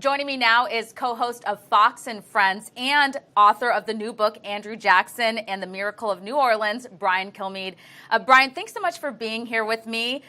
Joining me now is co-host of Fox and Friends and author of the new book, Andrew Jackson and the Miracle of New Orleans, Brian Kilmeade. Brian, thanks so much for being here with me.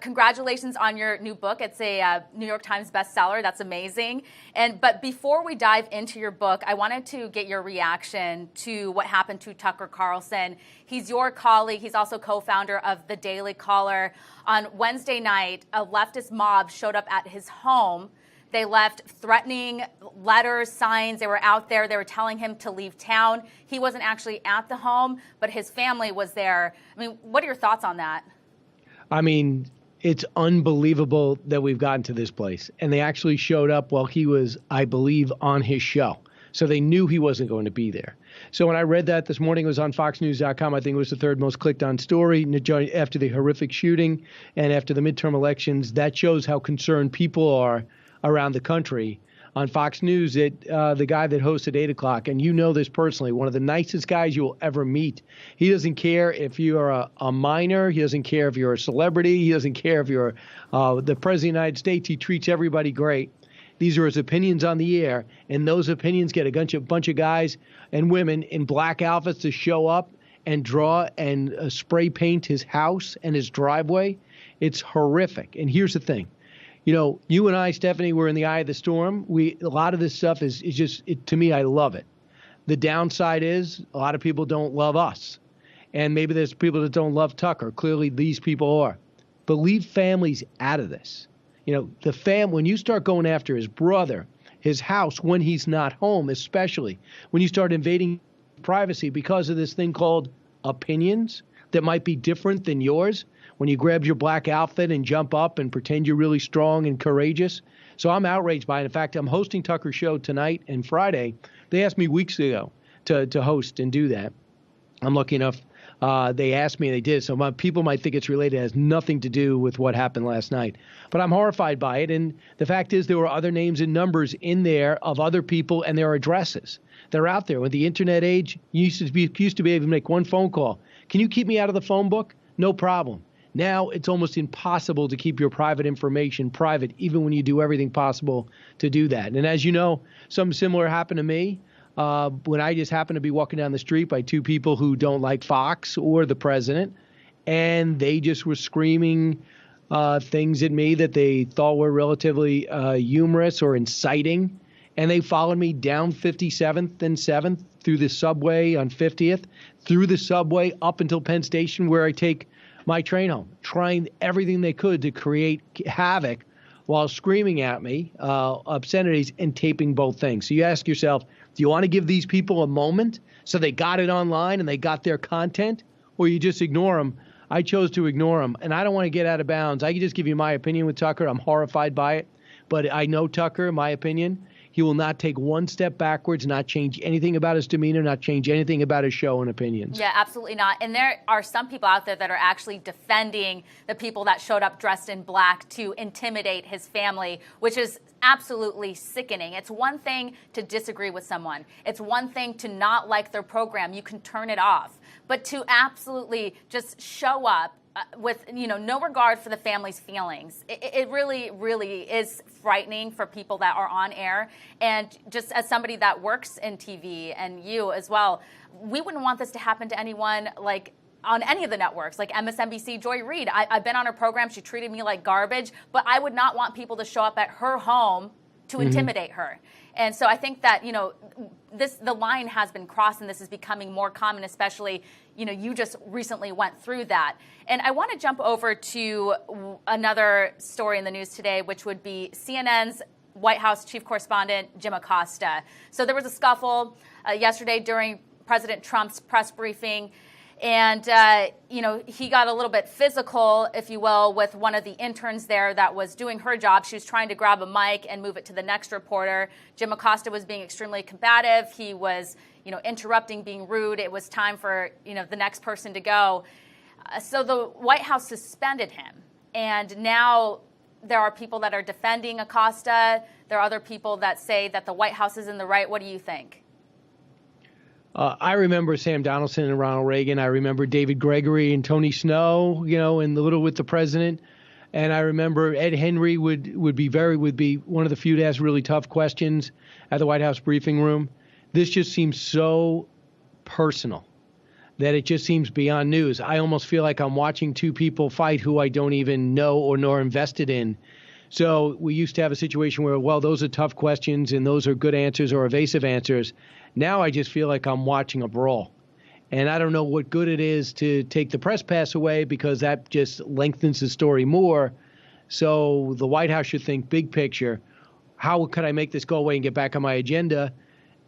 Congratulations on your new book. It's a New York Times bestseller. That's amazing. But before we dive into your book, I wanted to get your reaction to what happened to Tucker Carlson. He's your colleague. He's also co-founder of The Daily Caller. On Wednesday night, a leftist mob showed up at his home. They left threatening letters, signs. They were out there. They were telling him to leave town. He wasn't actually at the home, but his family was there. I mean, what are your thoughts on that? I mean, it's unbelievable that we've gotten to this place. And they actually showed up while he was, I believe, on his show. So they knew he wasn't going to be there. So when I read that this morning, it was on foxnews.com. I think it was the third most clicked on story after the horrific shooting and after the midterm elections. That shows how concerned people are around the country. On Fox News, the guy that hosts at 8 o'clock, and you know this personally, one of the nicest guys you will ever meet. He doesn't care if you are a minor. He doesn't care if you're a celebrity. He doesn't care if you're the President of the United States. He treats everybody great. These are his opinions on the air, and those opinions get a bunch of guys and women in black outfits to show up and draw and spray paint his house and his driveway. It's horrific. And here's the thing. You know, you and I, Stephanie, we're in the eye of the storm. A lot of this stuff is just, to me, I love it. The downside is a lot of people don't love us. And maybe there's people that don't love Tucker. Clearly, these people are. But leave families out of this. You know, when you start going after his brother, his house, when he's not home, especially when you start invading privacy because of this thing called opinions that might be different than yours, when you grab your black outfit and jump up and pretend you're really strong and courageous. So I'm outraged by it. In fact, I'm hosting Tucker's show tonight and Friday. They asked me weeks ago to host and do that. I'm lucky enough. They asked me, they did. So people might think it's related. It has nothing to do with what happened last night. But I'm horrified by it. And the fact is there were other names and numbers in there of other people and their addresses. They're out there. With the internet age, you used to be able to make one phone call. Can you keep me out of the phone book? No problem. Now it's almost impossible to keep your private information private, even when you do everything possible to do that. And as you know, something similar happened to me when I just happened to be walking down the street by two people who don't like Fox or the president, and they just were screaming things at me that they thought were relatively humorous or inciting. And they followed me down 57th and 7th through the subway on 50th, through the subway up until Penn Station, where I take my train home, trying everything they could to create havoc while screaming at me obscenities and taping both things. So you ask yourself, do you want to give these people a moment so they got it online and they got their content, or you just ignore them? I chose to ignore them, and I don't want to get out of bounds. I can just give you my opinion with Tucker. I'm horrified by it, but I know Tucker, my opinion. He will not take one step backwards, not change anything about his demeanor, not change anything about his show and opinions. Yeah, absolutely not. And there are some people out there that are actually defending the people that showed up dressed in black to intimidate his family, which is absolutely sickening. It's one thing to disagree with someone. It's one thing to not like their program. You can turn it off. But to absolutely just show up with no regard for the family's feelings. It really, really is frightening for people that are on air. And just as somebody that works in TV, and you as well, we wouldn't want this to happen to anyone like on any of the networks, like MSNBC, Joy Reid. I've been on her program. She treated me like garbage, but I would not want people to show up at her home to intimidate her. And so I think that, the line has been crossed, and this is becoming more common, especially, you just recently went through that. And I want to jump over to another story in the news today, which would be CNN's White House chief correspondent, Jim Acosta. So there was a scuffle yesterday during President Trump's press briefing. And, he got a little bit physical, if you will, with one of the interns there that was doing her job. She was trying to grab a mic and move it to the next reporter. Jim Acosta was being extremely combative. He was, interrupting, being rude. It was time for, the next person to go. So the White House suspended him. And now there are people that are defending Acosta. There are other people that say that the White House is in the right. What do you think? I remember Sam Donaldson and Ronald Reagan. I remember David Gregory and Tony Snow, in the Little with the President. And I remember Ed Henry would be one of the few to ask really tough questions at the White House briefing room. This just seems so personal that it just seems beyond news. I almost feel like I'm watching two people fight who I don't even know or nor invested in. So we used to have a situation where, well, those are tough questions and those are good answers or evasive answers. Now I just feel like I'm watching a brawl. And I don't know what good it is to take the press pass away because that just lengthens the story more. So the White House should think big picture. How could I make this go away and get back on my agenda?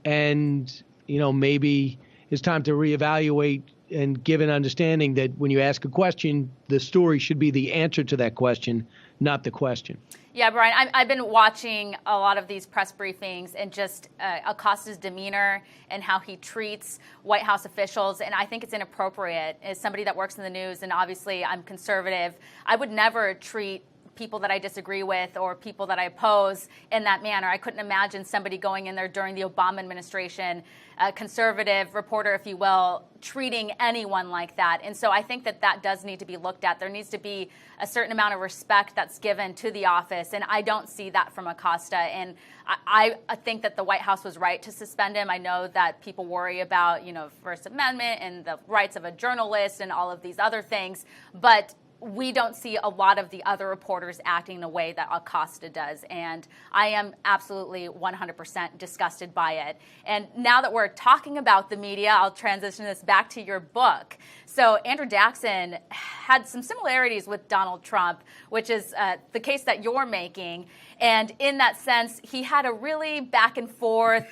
And, maybe it's time to reevaluate and give an understanding that when you ask a question, the story should be the answer to that question, not the question. Yeah, Brian, I've been watching a lot of these press briefings and just Acosta's demeanor and how he treats White House officials, and I think it's inappropriate. As somebody that works in the news, and obviously I'm conservative, I would never treat people that I disagree with or people that I oppose in that manner. I couldn't imagine somebody going in there during the Obama administration, a conservative reporter, if you will, treating anyone like that. And so I think that does need to be looked at. There needs to be a certain amount of respect that's given to the office, and I don't see that from Acosta. And I think that the White House was right to suspend him. I know that people worry about, First Amendment and the rights of a journalist and all of these other things, but we don't see a lot of the other reporters acting the way that Acosta does. And I am absolutely 100% disgusted by it. And now that we're talking about the media, I'll transition this back to your book. So Andrew Jackson had some similarities with Donald Trump, which is the case that you're making. And in that sense, he had a really back and forth,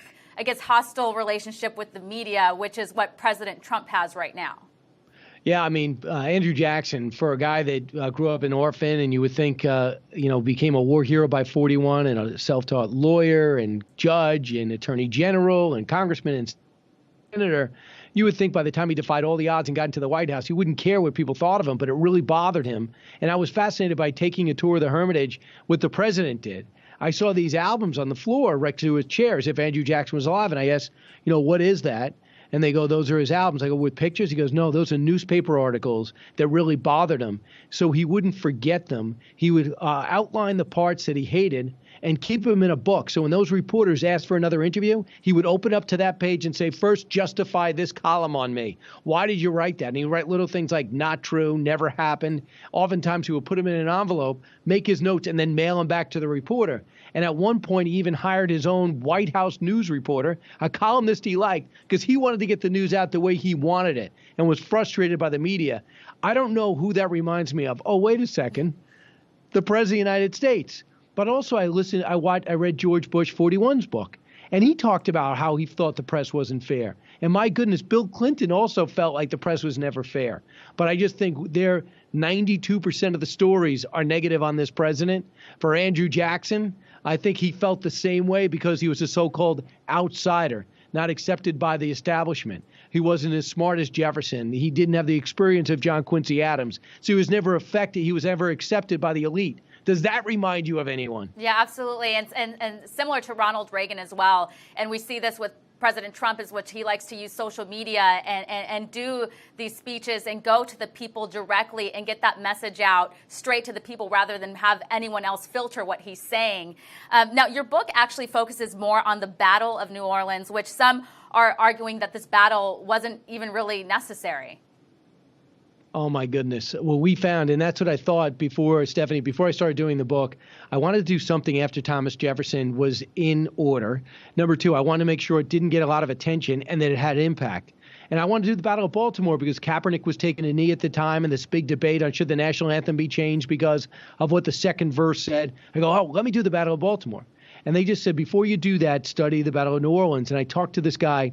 hostile relationship with the media, which is what President Trump has right now. Yeah, Andrew Jackson, for a guy that grew up an orphan and you would think, became a war hero by 41 and a self-taught lawyer and judge and attorney general and congressman and senator, you would think by the time he defied all the odds and got into the White House, he wouldn't care what people thought of him, but it really bothered him. And I was fascinated by taking a tour of the Hermitage, what the president did. I saw these albums on the floor right to his chair as if Andrew Jackson was alive. And I asked, what is that? And they go, those are his albums. I go, with pictures? He goes, no, those are newspaper articles that really bothered him. So he wouldn't forget them. He would outline the parts that he hated and keep them in a book. So when those reporters asked for another interview, he would open up to that page and say, first, justify this column on me. Why did you write that? And he'd write little things like not true, never happened. Oftentimes he would put them in an envelope, make his notes, and then mail them back to the reporter. And at one point, he even hired his own White House news reporter, a columnist he liked, because he wanted to get the news out the way he wanted it and was frustrated by the media. I don't know who that reminds me of. Oh, wait a second. The President of the United States. But also I read George Bush 41's book, and he talked about how he thought the press wasn't fair. And my goodness, Bill Clinton also felt like the press was never fair. But I just think 92% of the stories are negative on this president. For Andrew Jackson, I think he felt the same way because he was a so-called outsider, not accepted by the establishment. He wasn't as smart as Jefferson. He didn't have the experience of John Quincy Adams. So he was never affected. He was never accepted by the elite. Does that remind you of anyone? Yeah, absolutely. And similar to Ronald Reagan as well. And we see this with President Trump, is which he likes to use social media and do these speeches and go to the people directly and get that message out straight to the people rather than have anyone else filter what he's saying. Now, your book actually focuses more on the Battle of New Orleans, which some are arguing that this battle wasn't even really necessary. Oh, my goodness. Well, we found, and that's what I thought before, Stephanie, before I started doing the book, I wanted to do something after Thomas Jefferson was in order. Number two, I wanted to make sure it didn't get a lot of attention and that it had impact. And I wanted to do the Battle of Baltimore because Kaepernick was taking a knee at the time and this big debate on should the national anthem be changed because of what the second verse said. I go, let me do the Battle of Baltimore. And they just said, before you do that, study the Battle of New Orleans. And I talked to this guy,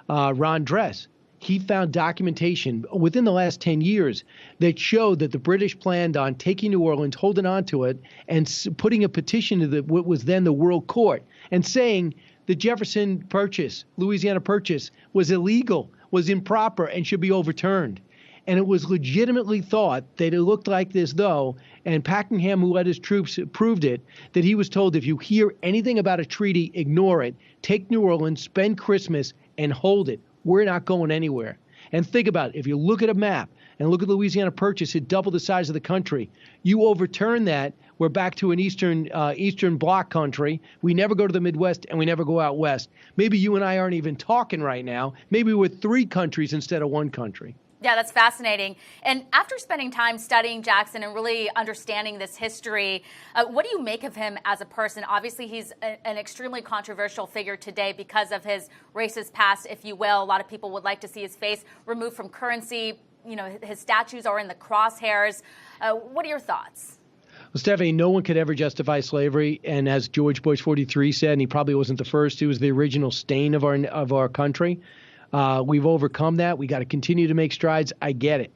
Ron Dress. He found documentation within the last 10 years that showed that the British planned on taking New Orleans, holding on to it, and putting a petition to what was then the World Court and saying the Jefferson Purchase, Louisiana Purchase, was illegal, was improper, and should be overturned. And it was legitimately thought that it looked like this, though, and Packenham, who led his troops, proved it, that he was told if you hear anything about a treaty, ignore it, take New Orleans, spend Christmas, and hold it. We're not going anywhere. And think about it. If you look at a map and look at Louisiana Purchase, it doubled the size of the country. You overturn that, we're back to an Eastern Bloc country. We never go to the Midwest, and we never go out west. Maybe you and I aren't even talking right now. Maybe we're 3 countries instead of 1 country. Yeah, that's fascinating. And after spending time studying Jackson and really understanding this history, what do you make of him as a person? Obviously, he's an extremely controversial figure today because of his racist past, if you will. A lot of people would like to see his face removed from currency. You know, his statues are in the crosshairs. What are your thoughts? Well, Stephanie, no one could ever justify slavery. And as George Bush 43 said, and he probably wasn't the first, he was the original stain of our country. We've overcome that. We got to continue to make strides. I get it.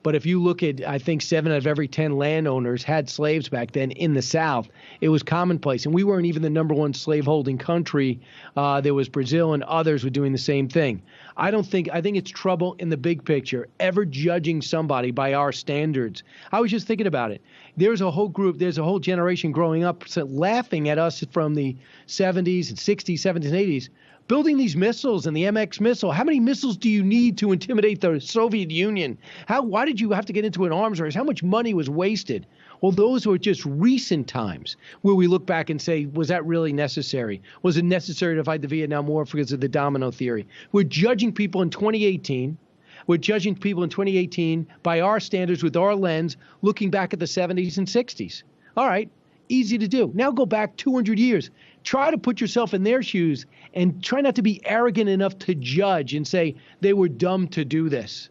But if you look at, I think 7 out of every 10 landowners had slaves back then in the South. It was commonplace. And we weren't even the #1 slaveholding country. There was Brazil, and others were doing the same thing. I think it's trouble in the big picture, ever judging somebody by our standards. I was just thinking about it. There's a whole generation growing up laughing at us from the 70s and 60s, 70s, and 80s. Building these missiles and the MX missile. How many missiles do you need to intimidate the Soviet Union? Why did you have to get into an arms race? How much money was wasted? Well, those were just recent times where we look back and say, was that really necessary? Was it necessary to fight the Vietnam War because of the domino theory? We're judging people in 2018. We're judging people in 2018 by our standards with our lens, looking back at the 70s and 60s. All right. Easy to do. Now go back 200 years. Try to put yourself in their shoes and try not to be arrogant enough to judge and say they were dumb to do this.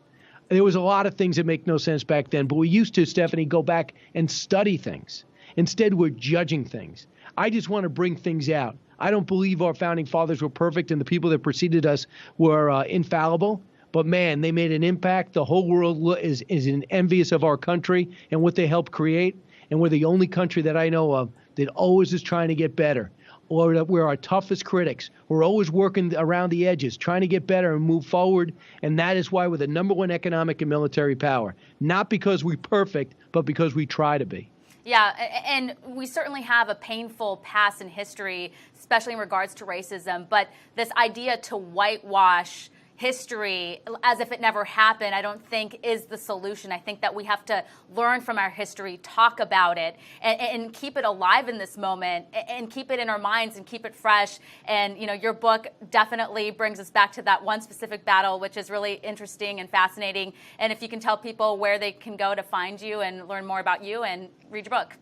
There was a lot of things that make no sense back then, but we used to, Stephanie, go back and study things. Instead, we're judging things. I just want to bring things out. I don't believe our founding fathers were perfect and the people that preceded us were infallible. But, man, they made an impact. The whole world is envious of our country and what they helped create. And we're the only country that I know of that always is trying to get better. Or that we're our toughest critics. We're always working around the edges, trying to get better and move forward. And that is why we're the #1 economic and military power. Not because we're perfect, but because we try to be. Yeah, and we certainly have a painful past in history, especially in regards to racism. But this idea to whitewash history as if it never happened, I don't think is the solution. I think that we have to learn from our history, talk about it, and keep it alive in this moment, and keep it in our minds and keep it fresh. And, you know, your book definitely brings us back to that one specific battle, which is really interesting and fascinating. And if you can tell people where they can go to find you and learn more about you and read your book.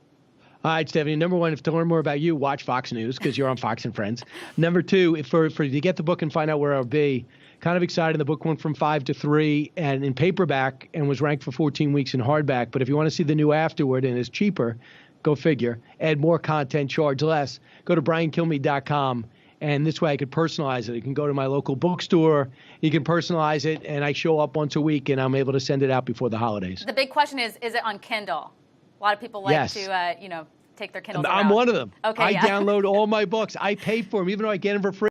All right, Stephanie. #1, if to learn more about you, watch Fox News because you're on Fox and Friends. #2, for to get the book and find out where I'll be, kind of excited. The book went from 5 to 3 and in paperback and was ranked for 14 weeks in hardback. But if you want to see the new afterward and it's cheaper, go figure. Add more content, charge less. Go to briankilmeade.com. And this way I could personalize it. You can go to my local bookstore. You can personalize it. And I show up once a week and I'm able to send it out before the holidays. The big question is it on Kindle? A lot of people like to, take their Kindles around. I'm one of them. Okay, I download all my books. I pay for them, even though I get them for free.